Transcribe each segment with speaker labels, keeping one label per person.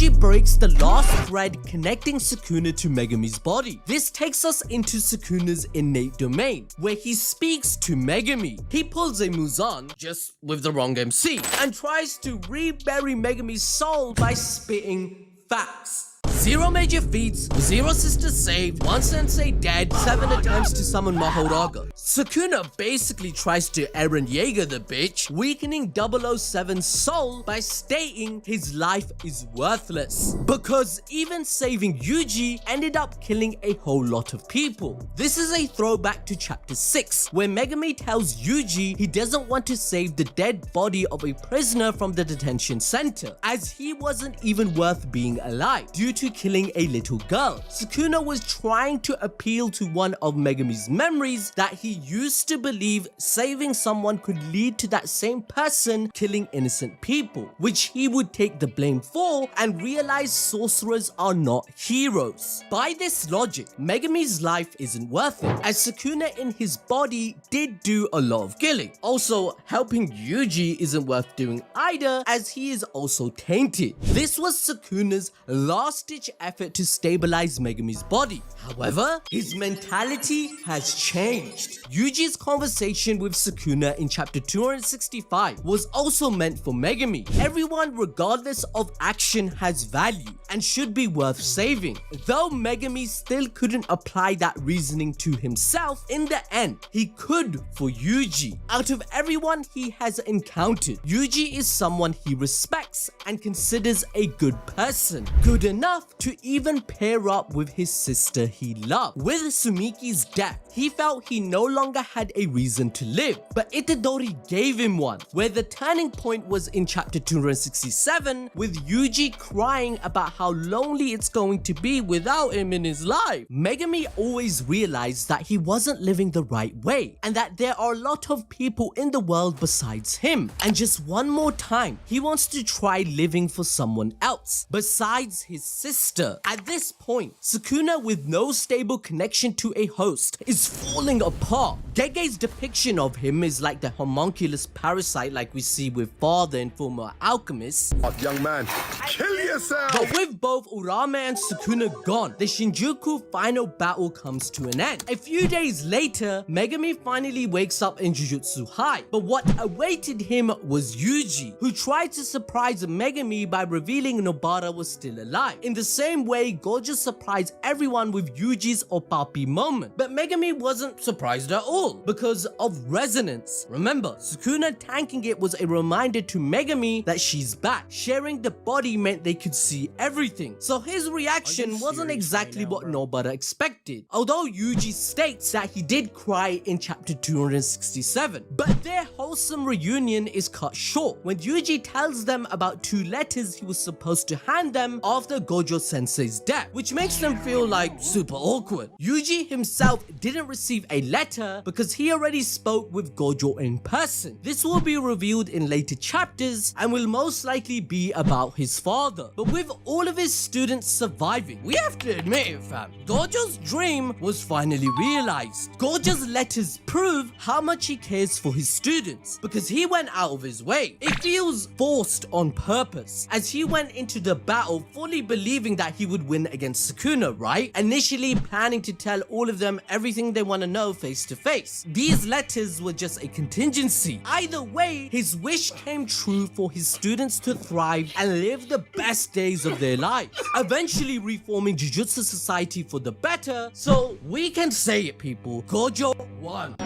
Speaker 1: Yuji breaks the last thread connecting Sukuna to Megumi's body. This takes us into Sukuna's innate domain, where he speaks to Megumi. He pulls a Muzan, just with the wrong MC, and tries to rebury Megumi's soul by spitting facts. 0 major feats, 0 sisters saved, 1 sensei dead, 7 attempts to summon Mahoraga. Sukuna basically tries to Eren Yeager the bitch, weakening 007's soul by stating his life is worthless. Because even saving Yuji ended up killing a whole lot of people. This is a throwback to chapter 6, where Megumi tells Yuji he doesn't want to save the dead body of a prisoner from the detention center, as he wasn't even worth being alive due to killing a little girl. Sukuna was trying to appeal to one of Megumi's memories that he used to believe saving someone could lead to that same person killing innocent people, which he would take the blame for and realize sorcerers are not heroes. By this logic, Megumi's life isn't worth it, as Sukuna in his body did do a lot of killing. Also, helping Yuji isn't worth doing either, as he is also tainted. This was Sukuna's last-ditch effort to stabilize Megumi's body. However, his mentality has changed. Yuji's conversation with Sukuna in chapter 265 was also meant for Megumi. Everyone, regardless of action, has value and should be worth saving. Though Megumi still couldn't apply that reasoning to himself, in the end, he could for Yuji. Out of everyone he has encountered, Yuji is someone he respects and considers a good person. Good enough to even pair up with his sister he loved. With Sumiki's death, he felt he no longer had a reason to live, but Itadori gave him one, where the turning point was in chapter 267, with Yuji crying about how lonely it's going to be without him in his life. Megumi always realized that he wasn't living the right way, and that there are a lot of people in the world besides him, and just one more time, he wants to try living for someone else, besides his sister. At this point, Sukuna, with no stable connection to a host, is falling apart. Gege's depiction of him is like the homunculus parasite like we see with Father in Fullmetal Alchemist.
Speaker 2: Young man, kill yourself!
Speaker 1: But with both Urame and Sukuna gone, the Shinjuku final battle comes to an end. A few days later, Megumi finally wakes up in Jujutsu High, but what awaited him was Yuji, who tried to surprise Megumi by revealing Nobara was still alive. In the same way, Gojo surprised everyone with Yuji's Opapi moment, but Megumi wasn't surprised at all because of resonance. Remember, Sukuna tanking it was a reminder to Megumi that she's back. Sharing the body meant they could see everything, so his reaction wasn't exactly what Nobara expected, although Yuji states that he did cry in chapter 267. But their wholesome reunion is cut short when Yuji tells them about 2 letters he was supposed to hand them after Gojo Sensei's death, which makes them feel like super awkward. Yuji himself didn't receive a letter because he already spoke with Gojo in person. This will be revealed in later chapters and will most likely be about his father. But with all of his students surviving, we have to admit it, fam, Gojo's dream was finally realized. Gojo's letters prove how much he cares for his students because he went out of his way. It feels forced on purpose, as he went into the battle fully believing that he would win against Sukuna, right? Initially planning to tell all of them everything they want to know face to face. These letters were just a contingency. Either way, his wish came true for his students to thrive and live the best days of their lives, eventually reforming Jujutsu Society for the better. So we can say it, people, Gojo won.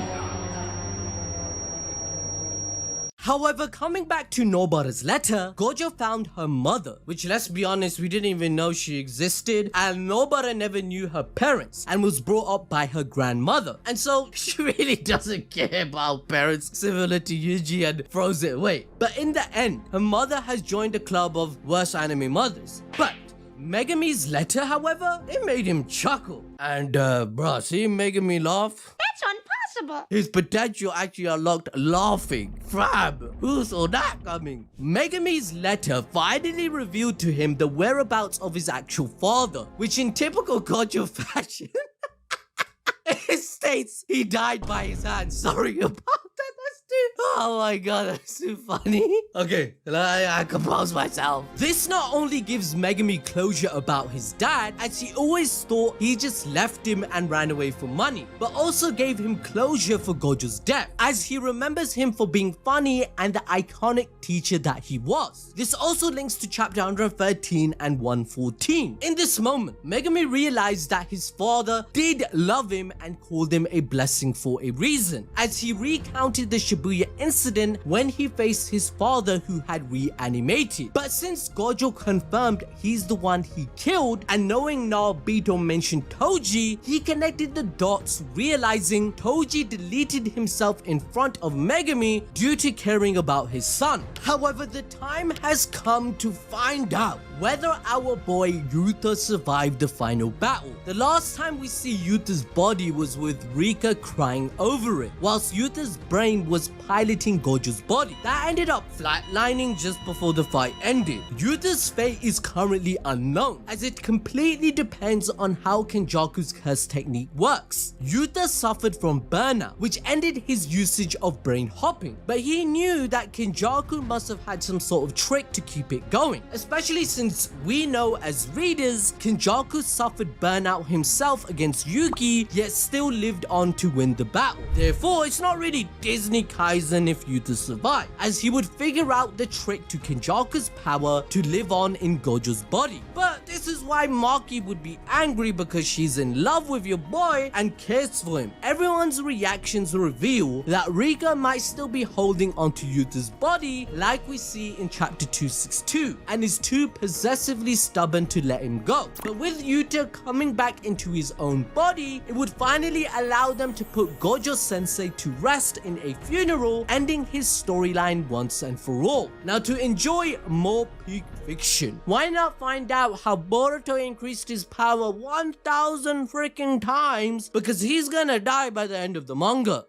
Speaker 1: However, coming back to Nobara's letter, Gojo found her mother, which, let's be honest, we didn't even know she existed, and Nobara never knew her parents and was brought up by her grandmother, and so she really doesn't care about parents, similar to Yuji, and throws it away. But in the end, her mother has joined a club of worst anime mothers. But Megumi's letter, however, it made him chuckle. And bruh, seeing Megumi laugh,
Speaker 3: That's impossible.
Speaker 1: his potential actually unlocked laughing. Fam, who saw that coming? Megumi's letter finally revealed to him the whereabouts of his actual father, which in typical Gojo fashion, it states he died by his hand. Sorry about that, that's Oh my god, that's so funny. Okay, I compose myself. This not only gives Megumi closure about his dad, as he always thought he just left him and ran away for money, but also gave him closure for Gojo's death, as he remembers him for being funny and the iconic teacher that he was. This also links to chapter 113 and 114. In this moment, Megumi realized that his father did love him and called him a blessing for a reason, as he recounted the Shibuya incident when he faced his father who had reanimated. But since Gojo confirmed he's the one he killed, and knowing Naobito mentioned Toji, he connected the dots, realizing Toji deleted himself in front of Megumi due to caring about his son. However, the time has come to find out whether our boy Yuta survived the final battle. The last time we see Yuta's body was with Rika crying over it, whilst Yuta's brain was piloting Gojo's body. That ended up flatlining just before the fight ended. Yuta's fate is currently unknown, as it completely depends on how Kenjaku's curse technique works. Yuta suffered from burnout, which ended his usage of brain hopping, but he knew that Kenjaku must have had some sort of trick to keep it going, especially since we know as readers, Kenjaku suffered burnout himself against Yuki, yet still lived on to win the battle. Therefore, it's not really Disney Kaisen if Yuta survived, as he would figure out the trick to Kenjaku's power to live on in Gojo's body. But this is why Maki would be angry, because she's in love with your boy and cares for him. Everyone's reactions reveal that Rika might still be holding onto Yuta's body, like we see in chapter 262, and is too possessively stubborn to let him go. But with Yuta coming back into his own body, it would finally allow them to put Gojo sensei to rest in a funeral, ending his storyline once and for all. Now, to enjoy more peak fiction, why not find out how Boruto increased his power 1000 freaking times, because he's gonna die by the end of the manga.